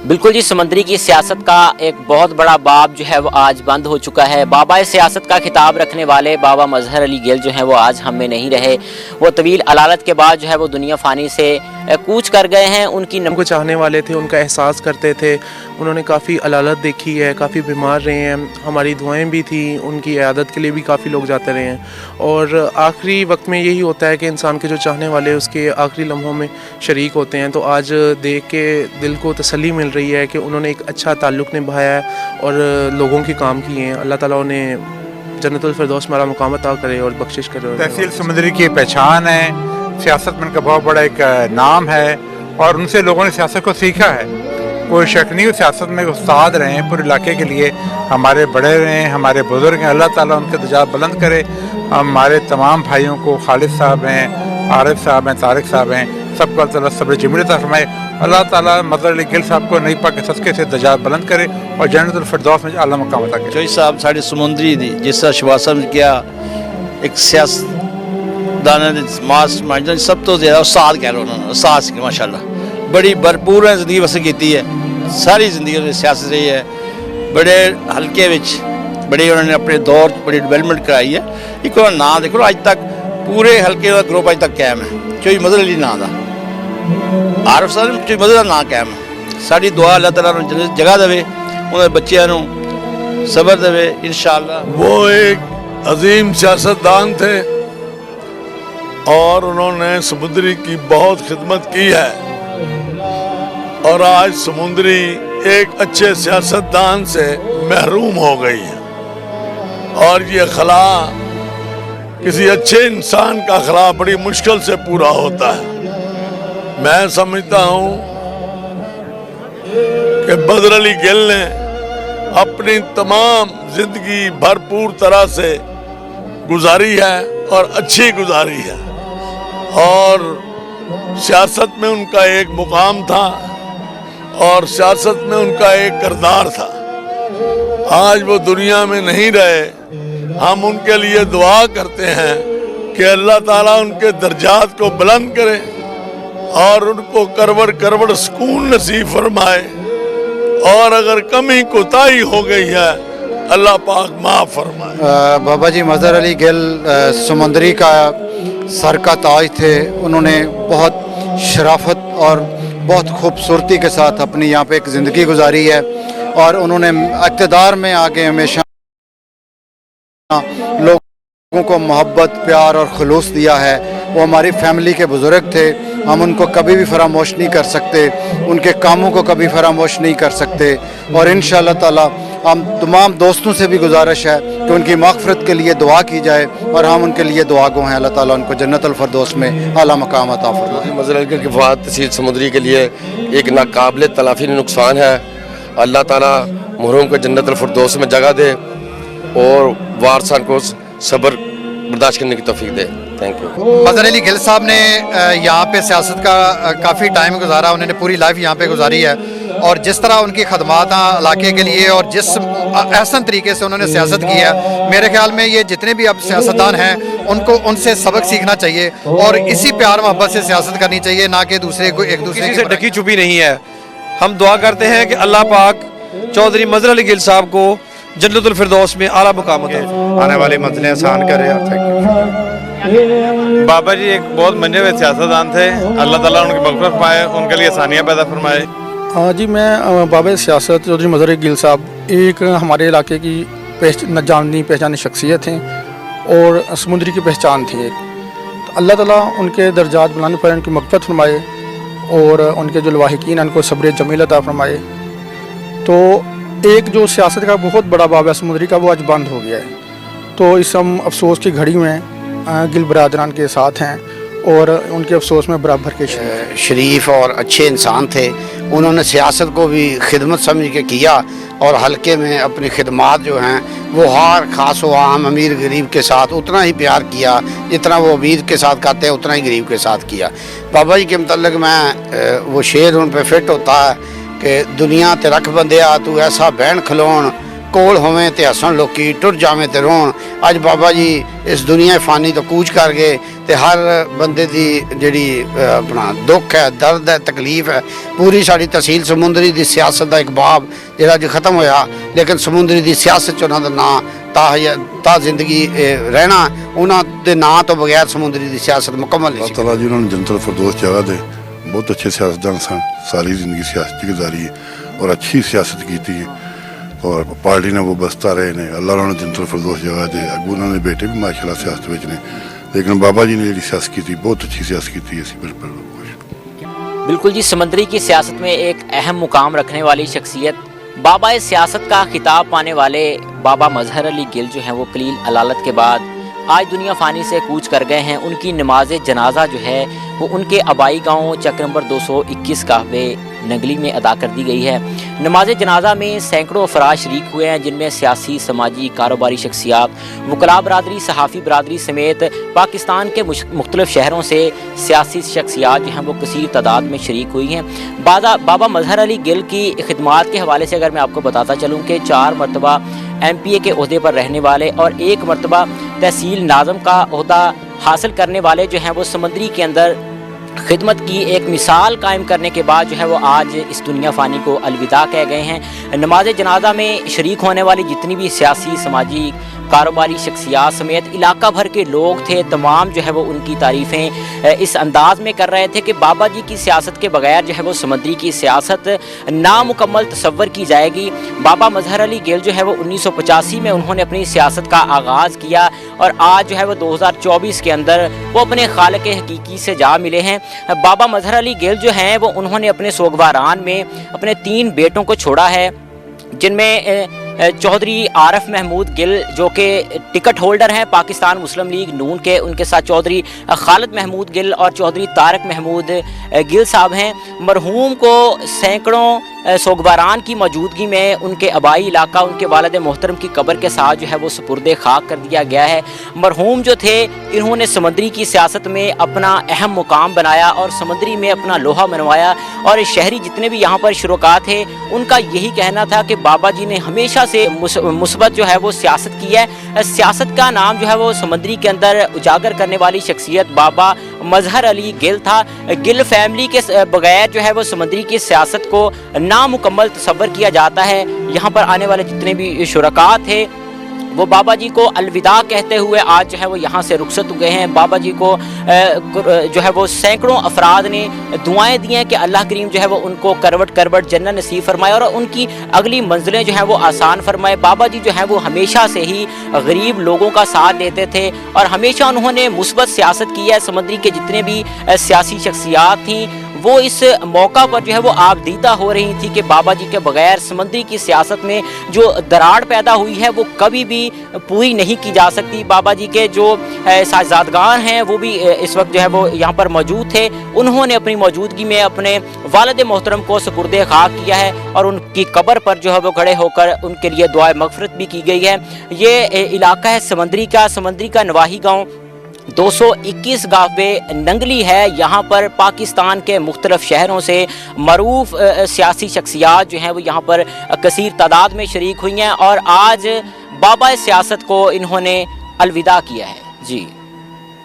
بالکل جی، سمندری کی سیاست کا ایک بہت بڑا باب جو ہے وہ آج بند ہو چکا ہے۔ بابا سیاست کا خطاب رکھنے والے بابا مظہر علی گل جو ہیں وہ آج ہم میں نہیں رہے۔ وہ طویل علالت کے بعد جو ہے وہ دنیا فانی سے کوچ کر گئے ہیں۔ ان کی کو چاہنے والے تھے، ان کا احساس کرتے تھے۔ انہوں نے کافی علالت دیکھی ہے، کافی بیمار رہے ہیں، ہماری دعائیں بھی تھیں، ان کی عیادت کے لیے بھی کافی لوگ جاتے رہے ہیں۔ اور آخری وقت میں یہی ہوتا ہے کہ انسان کے جو چاہنے والے اس کے آخری لمحوں میں شریک ہوتے ہیں۔ تو آج دیکھ کے دل کو تسلی مل رہی ہے کہ انہوں نے ایک اچھا تعلق نبھایا ہے اور لوگوں کے کام کیے ہیں۔ اللہ تعالیٰ انہیں جنت الفردوس میں اعلیٰ مقام عطا کرے اور بخشش کرے۔ تحصیل سمندری کی پہچان ہے، سیاست میں ان کا بہت بڑا ایک نام ہے اور ان سے لوگوں نے سیاست کو سیکھا ہے۔ کوئی شک نہیں، سیاست میں استاد رہے ہیں پورے علاقے کے لیے، ہمارے بڑے رہے ہیں، ہمارے بزرگ ہیں۔ اللہ تعالیٰ ان کے درجات بلند کرے۔ ہمارے تمام بھائیوں کو، خالد صاحب ہیں، عارف صاحب ہیں، طارق صاحب ہیں، سب کو اللہ تعالیٰ صبر جمیل عطا فرمائے۔ اللہ تعالیٰ مظہر علی گل صاحب کو نئی پاک کے صدقے سے درجات بلند کرے اور جنت الفردوس میں اعلیٰ مقام عطا کرے۔ چوئی صاحب ساڑے سمندری دی جس طرح شباسم کیا ایک سیاست دانا ماس مانجن سب تو زیادہ استاد کہہ رہا انہوں نے، استاد کی ماشاءاللہ بڑی بھرپور زندگی بسر کیتی ہے، ساری زندگی انہوں نے سیاست رہی ہے، بڑے حلقے وچ بڑے انہوں نے اپنے دور بڑی ڈیولپمنٹ کرائی ہے۔ ایک انہوں نے نام دیکھو اج تک پورے حلقے کا گروپ اج تک قائم ہے، چوئی مظہر علی نام دا، عارف صاحب چوئی مظہر نام قائم ہے۔ ساری دعا اللہ تعالیٰ نے جگہ دے، انہوں بچیاں نو صبر دے انشاءاللہ۔ وہ ایک عظیم سیاستدان تھے اور انہوں نے سمندری کی بہت خدمت کی ہے، اور آج سمندری ایک اچھے سیاستدان سے محروم ہو گئی ہے۔ اور یہ خلا کسی اچھے انسان کا خلا بڑی مشکل سے پورا ہوتا ہے۔ میں سمجھتا ہوں کہ بدر علی گل نے اپنی تمام زندگی بھرپور طرح سے گزاری ہے اور اچھی گزاری ہے، اور سیاست میں ان کا ایک مقام تھا اور سیاست میں ان کا ایک کردار تھا۔ آج وہ دنیا میں نہیں رہے، ہم ان کے لیے دعا کرتے ہیں کہ اللہ تعالیٰ ان کے درجات کو بلند کرے اور ان کو کروڑ سکون نصیب فرمائے، اور اگر کمی کوتاہی ہو گئی ہے اللہ پاک معاف فرمائے۔ بابا جی مظہر علی گل سمندری کا سر کا تاج تھے۔ انہوں نے بہت شرافت اور بہت خوبصورتی کے ساتھ اپنی یہاں پہ ایک زندگی گزاری ہے، اور انہوں نے اقتدار میں آگے ہمیشہ لوگوں کو محبت، پیار اور خلوص دیا ہے۔ وہ ہماری فیملی کے بزرگ تھے، ہم ان کو کبھی بھی فراموش نہیں کر سکتے، ان کے کاموں کو کبھی فراموش نہیں کر سکتے، اور انشاءاللہ تعالی ہم تمام دوستوں سے بھی گزارش ہے کہ ان کی مغفرت کے لیے دعا کی جائے، اور ہم ان کے لیے دعا گو ہیں۔ اللہ تعالیٰ ان کو جنت الفردوس میں اعلیٰ مقام عطا فرمائے۔ مظہر علی گل کی وفات تحصیل سمندری کے لیے ایک ناقابل تلافی نقصان ہے۔ اللہ تعالیٰ محروم کو جنت الفردوس میں جگہ دے اور وارثان کو صبر برداشت کرنے کی توفیق دے۔ Thank you. مظہر علی گل صاحب نے یہاں پہ سیاست کا کافی ٹائم گزارا، انہوں نے پوری لائف یہاں پہ گزاری ہے، اور جس طرح ان کی خدمات ہیں علاقے کے لیے اور جس احسن طریقے سے انہوں نے سیاست کی ہے، میرے خیال میں یہ جتنے بھی اب سیاستدان ہیں ان کو ان سے سبق سیکھنا چاہیے اور اسی پیار محبت سے سیاست کرنی چاہیے، نہ کہ دوسرے کو ایک دوسرے سے ڈکی چھپی نہیں ہے۔ ہم دعا کرتے ہیں کہ اللہ پاک چودھری مظہر علی گل صاحب کو جنت الفردوس میں اعلیٰ مقام عطا فرمائے، آنے والی منزلیں آسان کرے۔ اور بابا جی ایک بہت منے ہوئے سیاستدان تھے، اللہ تعالیٰ ان کی مغفرت فرمائے، ان کے لیے آسانیاں پیدا فرمائے۔ ہاں جی، میں بابا سیاست چودھری مظہر علی گل صاحب ایک ہمارے علاقے کی جانی پہچانی شخصیت ہیں اور سمندری کی پہچان تھی ایک. تو اللہ تعالیٰ ان کے درجات بلند پر ان کی مغفرت فرمائے اور ان کے جو لواحقین ہیں ان کو صبر جمیل عطا فرمائے. تو ایک جو سیاست کا بہت بڑا باب ہے سمندری کا وہ آج بند ہو گیا ہے. تو اس ہم افسوس کی گھڑی میں گل برادران کے ساتھ ہیں اور ان کے افسوس میں برابر کے شریف اور اچھے انسان تھے. انہوں نے سیاست کو بھی خدمت سمجھ کے کیا اور حلقے میں اپنی خدمات جو ہیں وہ ہر خاص و عام امیر غریب کے ساتھ اتنا ہی پیار کیا جتنا وہ امیر کے ساتھ کرتے ہیں اتنا ہی غریب کے ساتھ کیا. بابا جی کے متعلق میں وہ شعر ان پہ فٹ ہوتا ہے کہ دنیا تے رکھ بندیا تو ایسا بہن کھلون کول ہوویں تے ہسن لوکی ٹر جاویں تے رون. اج بابا جی اس دنیا فانی تو کوچ کر گئے تے ہر بندے دی جڑی اپنا دکھ ہے درد ہے تکلیف ہے پوری ساری تحصیل سمندری دی سیاست دا ایک باب جڑا جو ختم ہویا لیکن سمندری دی سیاست چ انہاں دا نام تا زندگی رہنا انہاں دے نام تو بغیر سمندری دی سیاست مکمل نہیں. اللہ تعالیٰ جی انہوں نے جنت الفردوس جگہ دے. بہت اچھے سیاستدان سن. ساری زندگی سیاست گزاری ہے اور اچھی سیاست کی تھی اور پارٹی نے وہ بستا رہے نے. اللہ انہوں نے جنت الفردوس جگہ دے. اگو انہوں نے بیٹے بھی ماشاء اللہ سیاست میں نے لیکن بابا جی نے جی سیاست کی تھی بہت اچھی سیاست کی تھی. اسی بالکل جی سمندری کی سیاست میں ایک اہم مقام رکھنے والی شخصیت بابا سیاست کا خطاب پانے والے بابا مظہر علی گل جو ہیں وہ قلیل علالت کے بعد آج دنیا فانی سے کوچ کر گئے ہیں. ان کی نماز جنازہ جو ہے وہ ان کے آبائی گاؤں چک نمبر 221 قحبے نگلی میں ادا کر دی گئی ہے. نماز جنازہ میں سینکڑوں افراد شریک ہوئے ہیں جن میں سیاسی سماجی کاروباری شخصیات وکلاء برادری صحافی برادری سمیت پاکستان کے مختلف شہروں سے سیاسی شخصیات جو ہیں وہ کثیر تعداد میں شریک ہوئی ہیں. بابا مظہر علی گل کی خدمات کے حوالے سے اگر میں آپ کو بتاتا چلوں کہ 4 مرتبہ MP کے عہدے پر رہنے والے اور 1 مرتبہ تحصیل ناظم کا عہدہ حاصل کرنے والے جو ہیں وہ سمندری کے اندر خدمت کی ایک مثال قائم کرنے کے بعد جو ہے وہ آج اس دنیا فانی کو الوداع کہہ گئے ہیں. نماز جنازہ میں شریک ہونے والی جتنی بھی سیاسی سماجی کاروباری شخصیات سمیت علاقہ بھر کے لوگ تھے تمام جو ہے وہ ان کی تعریفیں اس انداز میں کر رہے تھے کہ بابا جی کی سیاست کے بغیر جو ہے وہ سمندری کی سیاست نامکمل تصور کی جائے گی. بابا مظہر علی گل جو ہے وہ 1985 میں انہوں نے اپنی سیاست کا آغاز کیا اور آج جو ہے وہ 2024 کے اندر وہ اپنے خالق حقیقی سے جا ملے ہیں. بابا مظہر علی گل جو ہیں وہ انہوں نے اپنے سوگواران میں اپنے 3 بیٹوں کو چھوڑا ہے جن میں چودھری عارف محمود گل جو کہ ٹکٹ ہولڈر ہیں پاکستان مسلم لیگ نون کے. ان کے ساتھ چودھری خالد محمود گل اور چودھری طارق محمود گل صاحب ہیں. مرحوم کو سینکڑوں سوگواران کی موجودگی میں ان کے آبائی علاقہ ان کے والد محترم کی قبر کے ساتھ جو ہے وہ سپرد خاک کر دیا گیا ہے. مرحوم جو تھے انہوں نے سمندری کی سیاست میں اپنا اہم مقام بنایا اور سمندری میں اپنا لوہا منوایا اور شہری جتنے بھی یہاں پر شرکا تھے ان کا یہی کہنا تھا کہ بابا جی نے ہمیشہ سے مثبت جو ہے وہ سیاست کی ہے. سیاست کا نام جو ہے وہ سمندری کے اندر اجاگر کرنے والی شخصیت بابا مظہر علی گل تھا. گل فیملی کے بغیر جو ہے وہ سمندری کی سیاست کو نامکمل تصور کیا جاتا ہے. یہاں پر آنے والے جتنے بھی شرکاء تھے وہ بابا جی کو الوداع کہتے ہوئے آج جو ہے وہ یہاں سے رخصت ہوئے ہیں. بابا جی کو جو ہے وہ سینکڑوں افراد نے دعائیں دی ہیں کہ اللہ کریم جو ہے وہ ان کو کروٹ کروٹ جنت نصیب فرمائے اور ان کی اگلی منزلیں جو ہیں وہ آسان فرمائے. بابا جی جو ہیں وہ ہمیشہ سے ہی غریب لوگوں کا ساتھ دیتے تھے اور ہمیشہ انہوں نے مثبت سیاست کی ہے. سمندری کے جتنے بھی سیاسی شخصیات تھیں وہ اس موقع پر جو ہے وہ آبدیدہ ہو رہی تھی کہ بابا جی کے بغیر سمندری کی سیاست میں جو دراڑ پیدا ہوئی ہے وہ کبھی بھی پوری نہیں کی جا سکتی. بابا جی کے جو سائزادگان ہیں وہ بھی اس وقت جو ہے وہ یہاں پر موجود تھے. انہوں نے اپنی موجودگی میں اپنے والد محترم کو سپرد خاک کیا ہے اور ان کی قبر پر جو ہے وہ کھڑے ہو کر ان کے لیے دعائے مغفرت بھی کی گئی ہے. یہ علاقہ ہے سمندری کا نواحی گاؤں 221 قحبے ننگلی ہے. یہاں پر پاکستان کے مختلف شہروں سے معروف سیاسی شخصیات جو ہیں وہ یہاں پر کثیر تعداد میں شریک ہوئی ہیں اور آج بابا سیاست کو انہوں نے الوداع کیا ہے. جی